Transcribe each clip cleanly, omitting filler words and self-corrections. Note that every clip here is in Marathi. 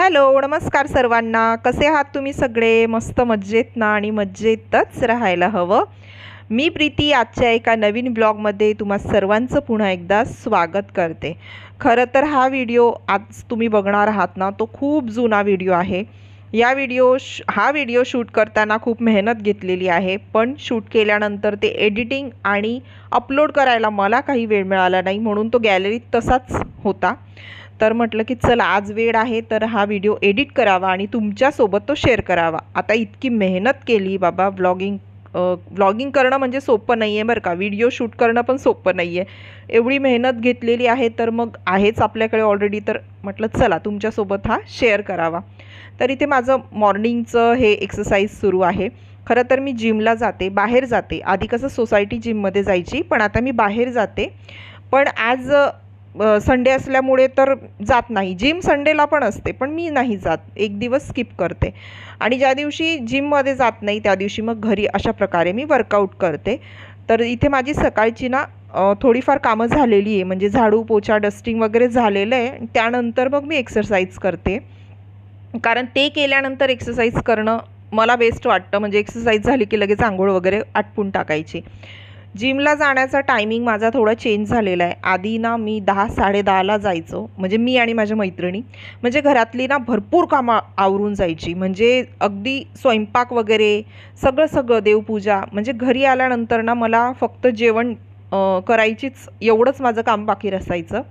हॅलो, नमस्कार सर्वांना. कसे आहात तुम्ही सगळे? मस्त मज्जेत ना? आणि मज्जेतच राहायला हवं. मी प्रीती आजच्या एका नवीन ब्लॉगमध्ये तुम्हा सर्वांचं पुन्हा एकदा स्वागत करते. खरं तर हा व्हिडिओ आज तुम्ही बघणार आहात ना, तो खूप जुना व्हिडिओ आहे. हा व्हिडिओ शूट करताना खूप मेहनत घेतलेली आहे, पण शूट केल्यानंतर ते एडिटिंग आणि अपलोड करायला मला काही वेळ मिळाला नाही, म्हणून तो गॅलरीत तसाच होता. तर म्हटलं की चला आज वेळ आहे तर हा व्हिडिओ एडिट करावा आणि तुमच्यासोबत तो शेअर करावा. आता इतकी मेहनत केली बाबा. व्लॉगिंग करणं म्हणजे सोपं नाही आहे बरं का. व्हिडिओ शूट करणं पण सोपं नाही आहे. एवढी मेहनत घेतलेली आहे तर मग आहेच आपल्याकडे ऑलरेडी, तर म्हटलं चला तुमच्यासोबत हा शेअर करावा. तर इथे माझं मॉर्निंगचं हे एक्सरसाइज सुरू आहे. खरं तर मी जिमला जाते, बाहेर जाते. आधी कसं सोसायटी जिममध्ये जायची, पण आता मी बाहेर जाते. पण आज संडे असल्यामुळे तर जात नाही. जिम संडेला पण असते, पण मी नाही जात. एक दिवस स्किप करते. आणि ज्या दिवशी जिममध्ये जात नाही त्या दिवशी मग घरी अशा प्रकारे मी वर्कआउट करते. तर इथे माझी सकाळची ना थोडीफार कामं झालेली आहे, म्हणजे झाडू पोछा डस्टिंग वगैरे झालेलं आहे. त्यानंतर मग मी एक्सरसाइज करते, कारण ते केल्यानंतर एक्सरसाइज करणं मला बेस्ट वाटतं. म्हणजे एक्सरसाइज झाली की लगेच आंघोळ वगैरे आटपून टाकायची. जिमला जाण्याचा टायमिंग माझा थोडा चेंज झालेला आहे. आधी ना मी 10-10:30ला जायचो, म्हणजे मी आणि माझ्या मैत्रिणी. म्हणजे घरातली ना भरपूर कामं आवरून जायची, म्हणजे अगदी स्वयंपाक वगैरे सगळं देवपूजा. म्हणजे घरी आल्यानंतर ना मला फक्त जेवण करायचीच, एवढंच माझं काम बाकी असायचं.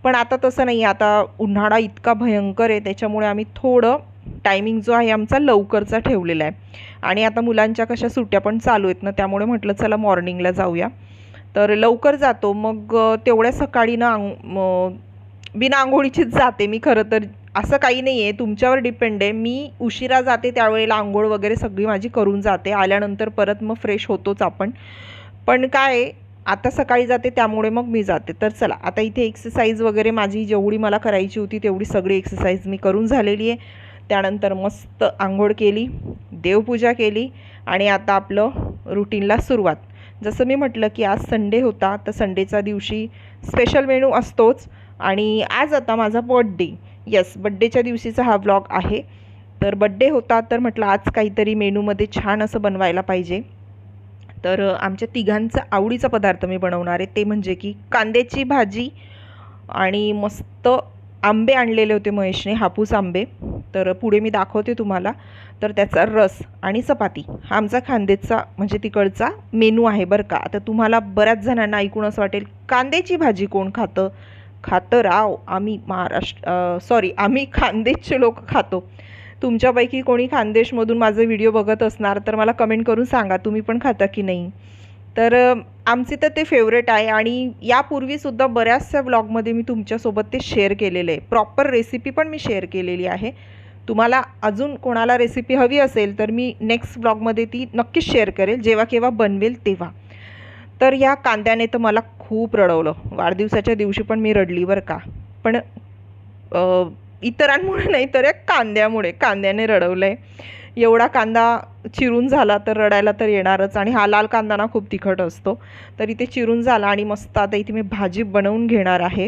पण आता तसं नाही. आता उन्हाळा इतका भयंकर आहे, त्याच्यामुळे आम्ही थोडं टायमिंग जो आहे आमचा लवकरचा ठेवलेला आहे. आणि आता मुलांच्या कशा सुट्ट्या पण चालू आहेत ना, त्यामुळे म्हटलं चला मॉर्निंगला जाऊया. तर लवकर जातो. मग तेवढ्या सकाळी ना बिना आंघोळीचीच जाते मी. खरं तर असं काही नाही आहे, तुमच्यावर डिपेंड आहे. मी उशिरा जाते त्यावेळेला आंघोळ वगैरे सगळी माझी करून जाते. आल्यानंतर परत मग फ्रेश होतोच आपण. पण काय आता सकाळी जाते त्यामुळे मग मी जाते. तर चला आता इथे एक्सरसाइज वगैरे माझी जेवढी मला करायची होती तेवढी सगळी एक्सरसाइज मी करून झालेली आहे. त्यानंतर मस्त आंघोळ केली, देवपूजा केली आणि आता आपलं रुटीनला सुरुवात. जसं मी म्हटलं की आज संडे होता, तर संडेच्या दिवशी स्पेशल मेनू असतोच. आणि आज आता माझा बर्थडे, बड्डेच्या दिवशीचा हा व्लॉग आहे. तर बड्डे होता तर म्हटलं आज काहीतरी मेनूमध्ये छान असं बनवायला पाहिजे. तर आमच्या तिघांचा आवडीचा पदार्थ मी बनवणार आहे, ते म्हणजे की कांद्याची भाजी आणि मस्त आंबे आणलेले होते महेशने, हापूस आंबे. तर पुढे मी दाखवते तुम्हाला. तर त्याचा रस आणि चपाती हा आमचा खानदेशचा म्हणजे तिकडचा मेनू आहे बरं का. आता तुम्हाला बऱ्याच जणांना ऐकून असं वाटेल कांद्याची भाजी कोण खातं राव. आम्ही खानदेशचे लोक खातो. तुमच्यापैकी कोणी खानदेशमधून माझं व्हिडिओ बघत असणार तर मला कमेंट करून सांगा तुम्ही पण खाता की नाही. तर आमचे तर ते फेवरेट आहे. आणि यापूर्वीसुद्धा बऱ्याचशा व्लॉगमध्ये मी तुमच्यासोबत ते शेअर केलेलं आहे. प्रॉपर रेसिपी पण मी शेअर केलेली आहे. तुम्हाला अजून कोणाला रेसिपी हवी असेल तर मी नेक्स्ट व्लॉगमध्ये ती नक्कीच शेअर करेल, जेव्हा केव्हा बनवेल तेव्हा. तर ह्या कांद्याने तर मला खूप रडवलं. वाढदिवसाच्या दिवशी पण मी रडली बरं का. पण इतरांमुळे नाही तर या कांद्याने रडवलं आहे. एवढा कांदा चिरून झाला तर रडायला तर येणारच. आणि हा लाल कांदा ना खूप तिखट असतो. तर इथे चिरून झाला आणि मस्त आता इथे मी भाजी बनवून घेणार आहे.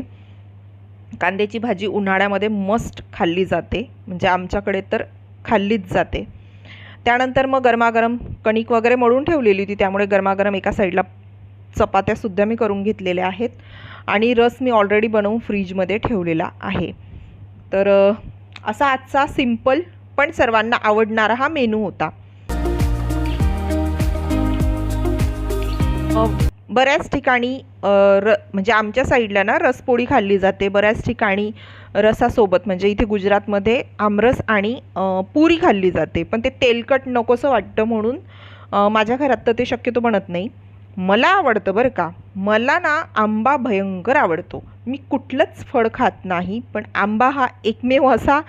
कांद्याची भाजी उन्हाळ्यामध्ये मस्त खाल्ली जाते, म्हणजे आमच्याकडे तर खाल्लीच जाते. त्यानंतर मग गरमागरम कणिक वगैरे मळून ठेवलेली होती, त्यामुळे गरमागरम एका साईडला चपात्यासुद्धा मी करून घेतलेल्या आहेत. आणि रस मी ऑलरेडी बनवून फ्रीजमध्ये ठेवलेला आहे. तर असा आजचा सिंपल पण सर्वांना आवडणारा हा मेनू होता. बऱ्याच ठिकाणी म्हणजे आमच्या साईडला ना रसपोळी खाल्ली जाते. बऱ्याच ठिकाणी रसासोबत, म्हणजे इथे गुजरातमध्ये आमरस आणि पुरी खाल्ली जाते. पण ते तेलकट नकोसं वाटतं म्हणून माझ्या घरात तर ते शक्यतो बनत नाही. मला आवडतं बरं का. मला ना आंबा भयंकर आवडतो. मी कुठलंच फळ खात नाही, पण आंबा हा एकमेव असा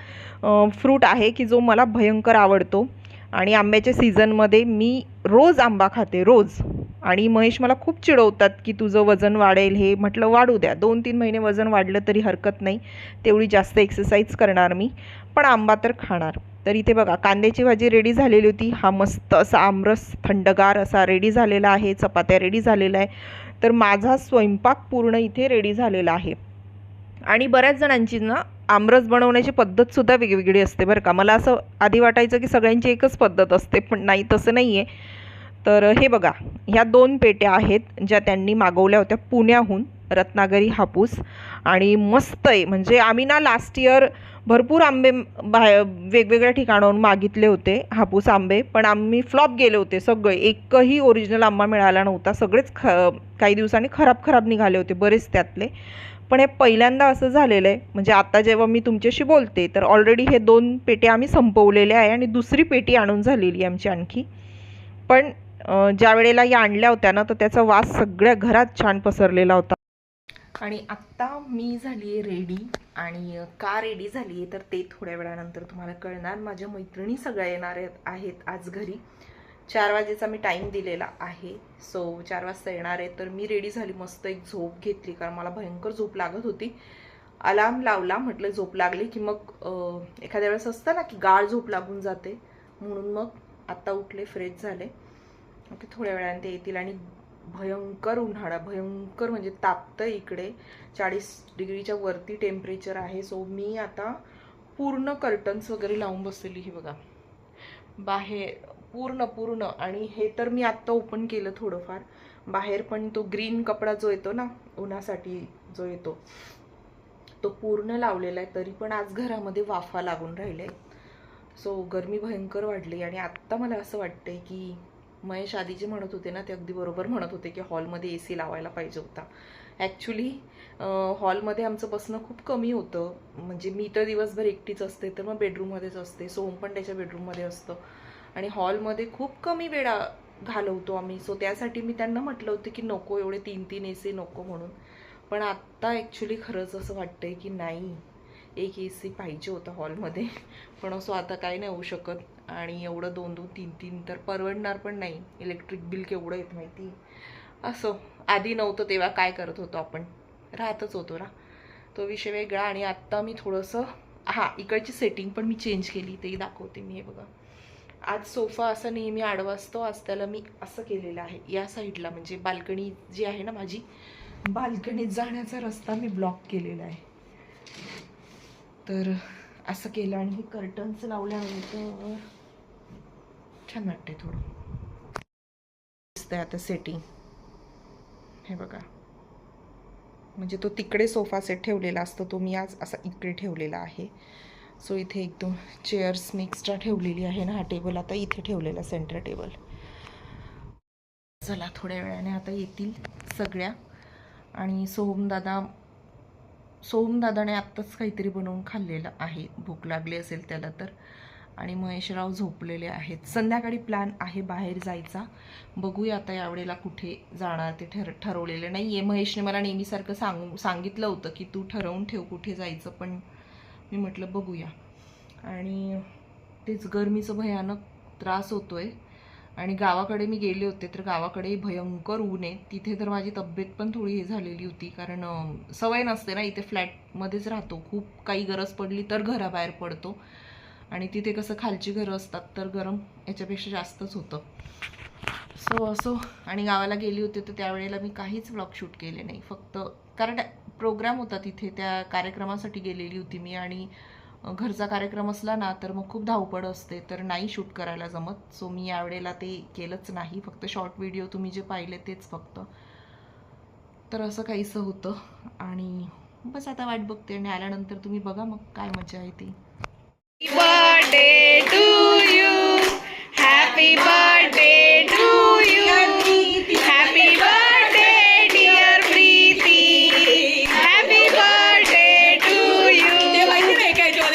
फ्रूट आहे की जो मला भयंकर आवडतो. आणि आंब्याच्या सीझनमध्ये मी रोज आंबा खाते, रोज. आणि महेश मला खूप चिडवतात की तुझं वजन वाढेल हे. म्हटलं वाढू द्या, 2-3 महिने वजन वाढलं तरी हरकत नाही. तेवढी जास्त एक्सरसाइज करणार मी, पण आंबा तर खाणार. तर इथे बघा कांद्याची भाजी रेडी झालेली होती. हा मस्त असा आमरस थंडगार असा रेडी झालेला आहे. चपात्या रेडी झालेला आहे. तर माझा स्वयंपाक पूर्ण इथे रेडी झालेला आहे. आणि बऱ्याच जणांची ना आमरस बनवण्याची पद्धतसुद्धा वेगवेगळी असते बरं का. मला असं आधी वाटायचं की सगळ्यांची एकच पद्धत असते, पण नाही, तसं नाही आहे. तर हे बघा, ह्या 2 पेट्या आहेत ज्या त्यांनी मागवल्या होत्या पुण्याहून, रत्नागिरी हापूस. आणि मस्त आहे. म्हणजे आम्ही ना लास्ट इयर भरपूर आंबे वेगवेगळ्या ठिकाणाहून मागितले होते हापूस आंबे, पण आम्ही फ्लॉप गेले होते सगळे. एकही ओरिजिनल आंबा मिळाला नव्हता. सगळेच काही दिवसांनी खराब निघाले होते बरेच त्यातले. पण हे पहिल्यांदा असं झालेलं आहे. म्हणजे आता जेव्हा मी तुमच्याशी बोलते तर ऑलरेडी हे 2 पेटी आम्ही संपवलेले आहे आणि दुसरी पेटी आणून झालेली आहे आमची आणखी. पण ज्या वेळेला या आणल्या होत्या ना, तर त्याचा वास सगळ्या घरात छान पसरलेला होता. आणि आत्ता मी झाली आहे रेडी. आणि का रेडी झाली आहे तर ते थोड्या वेळानंतर तुम्हाला कळणार. माझ्या मैत्रिणी सगळ्या येणार आहेत आज घरी. 4 वाजेचा मी टाईम दिलेला आहे. सो 4 वाजता येणार आहे. तर मी रेडी झाली, मस्त एक झोप घेतली कारण मला भयंकर झोप लागत होती. अलार्म लावला, म्हटलं झोप लागली की मग एखाद्या वेळेस असतं ना की गाढ झोप लागून जाते, म्हणून मग आत्ता उठले, फ्रेश झाले. ओके, थोड्या वेळाने ते येतील. आणि भयंकर उन्हाळा, भयंकर म्हणजे तापतं इकडे. 40 डिग्रीच्या वरती टेम्परेचर आहे. सो मी आता पूर्ण कर्टन्स वगैरे लावून बसलेली. हे बघा बाहेर पूर्ण. आणि हे तर मी आत्ता ओपन केलं थोडंफार. बाहेर पण तो ग्रीन कपडा जो येतो ना उन्हासाठी जो येतो तो पूर्ण लावलेला आहे. तरी पण आज घरामध्ये वाफा लागून राहिल्या आहेत. सो गरमी भयंकर वाढली. आणि आत्ता मला असं वाटतंय की महेश आधी जे म्हणत होते ना ते अगदी बरोबर म्हणत होते की हॉलमध्ये AC लावायला पाहिजे होता. ॲक्च्युली हॉलमध्ये आमचं बसणं खूप कमी होतं. म्हणजे मी तर दिवसभर एकटीच असते, तर मग बेडरूममध्येच असते. सोहम पण त्याच्या बेडरूममध्ये असतं. आणि हॉलमध्ये खूप कमी वेळा घालवतो आम्ही. सो त्यासाठी मी त्यांना म्हटलं होतं की नको, एवढे 3 AC नको म्हणून. पण आत्ता ॲक्च्युली खरंच असं वाटतंय की नाही, एक AC पाहिजे होता हॉलमध्ये. पण असं आता काही नाही होऊ शकत. आणि एवढं 2-2, 3-3 तर परवडणार पण नाही. इलेक्ट्रिक बिल केवढं येत माहिती. असं आधी नव्हतं तेव्हा काय करत होतो आपण, राहतच होतो ना, तो विषय वेगळा. आणि आत्ता मी थोडंसं इकडची सेटिंग पण मी चेंज केली, तेही दाखवते मी. हे बघा, आज सोफा असा नेहमी आडवा असतो, आज त्याला मी असं केलेलं आहे. या साईडला म्हणजे बाल्कनी जी आहे ना माझी, बाल्कनीत जाण्याचा रस्ता मी ब्लॉक केलेला आहे. तर असं केलं. आणि हे कर्टन्स लावल्यानंतर छान वाटते थोडं. दिसतंय आता सेटिंग. हे बघा, म्हणजे तो तिकडे सोफा सेट ठेवलेला असतो, तो मी आज असा इकडे ठेवलेला आहे. सो इथे 1-2 चेअर्स मी एक्स्ट्रा ठेवलेली आहे ना. हा टेबल आता इथे ठेवलेला, सेंटर टेबल. चला, थोड्या वेळाने आता येतील सगळ्या. आणि सोहमदादाने आत्ताच काहीतरी बनवून खाल्लेलं आहे, भूक लागली असेल त्याला तर. आणि महेशराव झोपलेले आहेत. संध्याकाळी प्लॅन आहे बाहेर जायचा. बघूया आता यावेळेला कुठे जाणार ते ठरवलेलं नाही आहे. महेशने मला नेहमीसारखं सांगितलं होतं की तू ठरवून ठेव कुठे जायचं, पण मी म्हटलं बघूया. आणि तेच गरमीचं भयानक त्रास होतो आहे. आणि गावाकडे मी गेले होते तर गावाकडे भयंकर ऊन आहे. तिथे तर माझी तब्येत पण थोडी हे झालेली होती, कारण सवय नसते ना. इथे फ्लॅटमध्येच राहतो, खूप काही गरज पडली तर घराबाहेर पडतो. आणि तिथे कसं खालची घरं असतात तर गरम याच्यापेक्षा जास्तच होतं. सो असो. आणि गावाला गेली होते तर त्यावेळेला मी काहीच व्लॉग शूट केले नाही, फक्त कारण प्रोग्राम होता तिथे, त्या कार्यक्रमासाठी गेलेली होती मी. आणि घरचा कार्यक्रम असला ना तर मग खूप धावपळ असते, तर नाही शूट करायला जमत. सो मी यावेळेला ते केलंच नाही, फक्त शॉर्ट व्हिडिओ तुम्ही जे पाहिले तेच फक्त. तर असं काहीसं होतं. आणि बस आता वाट बघते. आणि आल्यानंतर तुम्ही बघा मग काय मजा आहे ती. Birthday to you, happy birthday to you, happy birthday dear Preeti, happy birthday to you,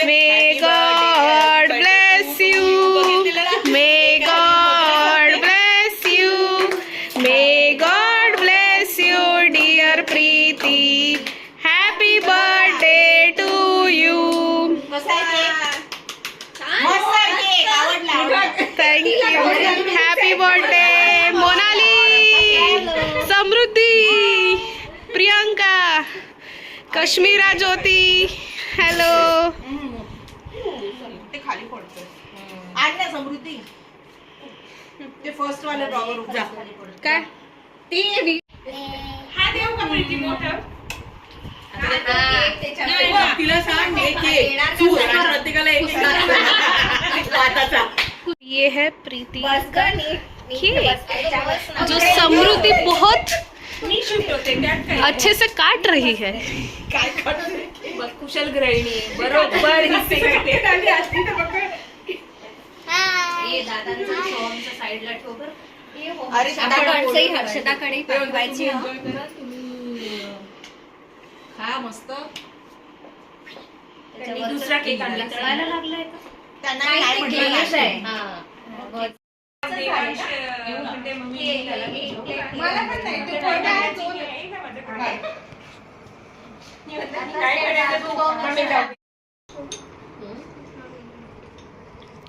may God bless you, may God bless you, may God bless you dear Preeti, happy birthday to you. Thank you. Happy birthday Monali, Samruddhi, Priyanka, Kashmira Jyoti. Hello. ते खाली पडतोय. आज ना समृद्धी ते फर्स्ट वाले ड्रॉवर उघडा. काय ती हा देऊ का प्रीती मोठं. तिला सांग प्रत्येकाला ये है प्रीति का केक जो समृद्धि बहुत अच्छे से काट रही है। कुशल गृहिणी बरोबर ये दादांचा सोहमच्या साईडला ठेव बरं. हर्षदाकडे हर्षदाकडे पाठवायची हा. हा मस्त. त्याच्यावर दुसरा केक आणला. तळायला लागलाय का? त्यांना नाही, काय ते म्हटलं केकच नाही. आहे. हा. मला पण नाही, ते थोडं आहे, दोन आहे.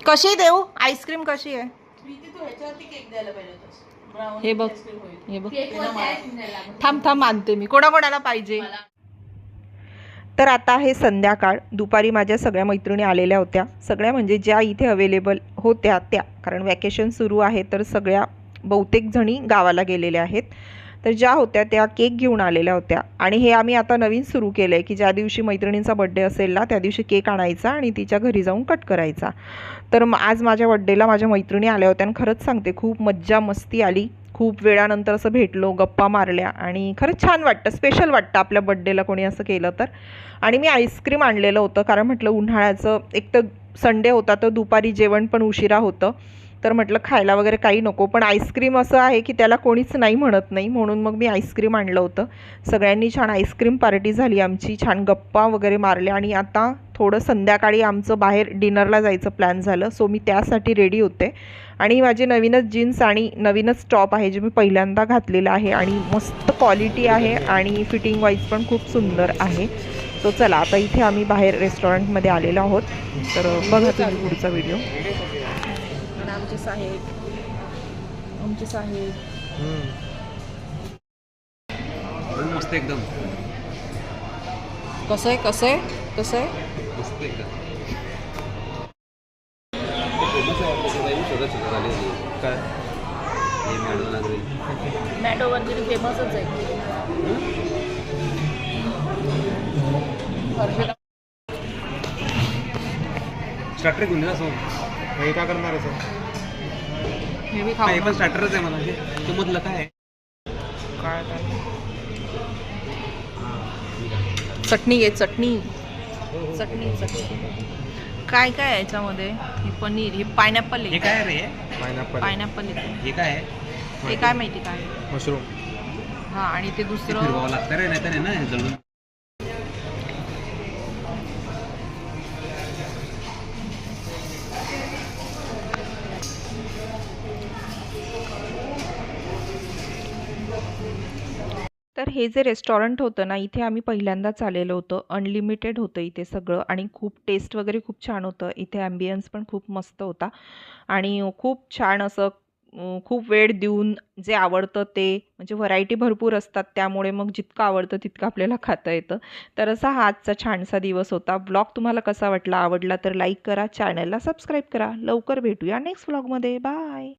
कशी देऊ आईस्क्रीम कशी आहे? हे बघ हे बघ थांब थांब आणते मी. कोणाकोणाला पाहिजे? तर आता आहे संध्याकाळ. दुपारी माझ्या सगळ्या मैत्रिणी आलेल्या होत्या. सगळ्या म्हणजे ज्या इथे अवेलेबल होत्या त्या, कारण वॅकेशन सुरू आहे तर सगळ्या बहुतेक जणी गावाला गेलेल्या आहेत. तर ज्या होत्या त्या केक घेऊन आलेल्या होत्या. आणि हे आम्ही आता नवीन सुरू केलं आहे की ज्या दिवशी मैत्रिणींचा बड्डे असेल ना त्या दिवशी केक आणायचा आणि तिच्या घरी जाऊन कट करायचा. तर आज माझ्या बड्डेला माझ्या मैत्रिणी आल्या होत्या आणि खरंच सांगते खूप मज्जा मस्ती आली. खूप वेळानंतर असं भेटलो, गप्पा मारल्या आणि खरंच छान वाटतं, स्पेशल वाटतं आपल्या बड्डेला कोणी असं केलं तर. आणि मी आईस्क्रीम आणलेलं होतं कारण म्हटलं उन्हाळ्याचं एक तर संडे होता तर दुपारी जेवण पण उशिरा होतं तर म्हटलं खायला वगैरे काही नको, पण आईस्क्रीम असं आहे की त्याला कोणीच नाही म्हणत नाही, म्हणून मग मी आईस्क्रीम आणलं होतं. सगळ्यांनी छान आईस्क्रीम पार्टी झाली आमची, छान गप्पा वगैरे मारल्या आणि आता थोडं संध्याकाळी आमचं बाहेर डिनरला जायचं प्लॅन झालं. सो मी त्यासाठी रेडी होते आणि माझी नवीनच जीन्स आणि नवीनच टॉप आहे जे मी पहिल्यांदा घातलेलं आहे आणि मस्त क्वालिटी आहे आणि फिटिंग वाईज पण खूप सुंदर आहे. सो चला आता इथे आम्ही बाहेर रेस्टॉरंटमध्ये आलेलो आहोत. तर बघा तुम्ही पुढचा व्हिडिओ. आमचे साहेब मस्त एकदम. कसं आहे मस्त एकदम. काय हे मॅडो वगैरे फेमसच आहे. स्टार्टर घेऊन द्या सोन. हे काय करणार आहे सर? हे बी हे पण स्टार्टरच आहे मला. ते मधलं काय आहे? चटणी घे, चटणी. काय काय आहे याच्यामध्ये? हे पनीर, हे पायनॅपल हे काय रे? पायनॅपल हे काय आहे? हे काय माहिती काय? मशरूम. हा आणि ते दुसरं फिरवावं लागतं रे, नाही तर आहे ना हे जळून. तर हे जे रेस्टॉरंट होतं ना इथे आम्ही पहिल्यांदाच आलेलो होतं. अनलिमिटेड होतं इथे सगळं आणि खूप टेस्ट वगैरे खूप छान होतं. इथे ॲम्बियन्स पण खूप मस्त होता आणि खूप छान असं खूप वेळ देऊन जे आवडतं ते म्हणजे व्हरायटी भरपूर असतात त्यामुळे मग जितकं आवडतं तितकं आपल्याला खाता येतं. तर असा हा आजचा छानसा दिवस होता. ब्लॉग तुम्हाला कसा वाटला? आवडला तर लाईक करा, चॅनलला सबस्क्राईब करा. लवकर भेटूया नेक्स्ट व्लॉगमध्ये. बाय.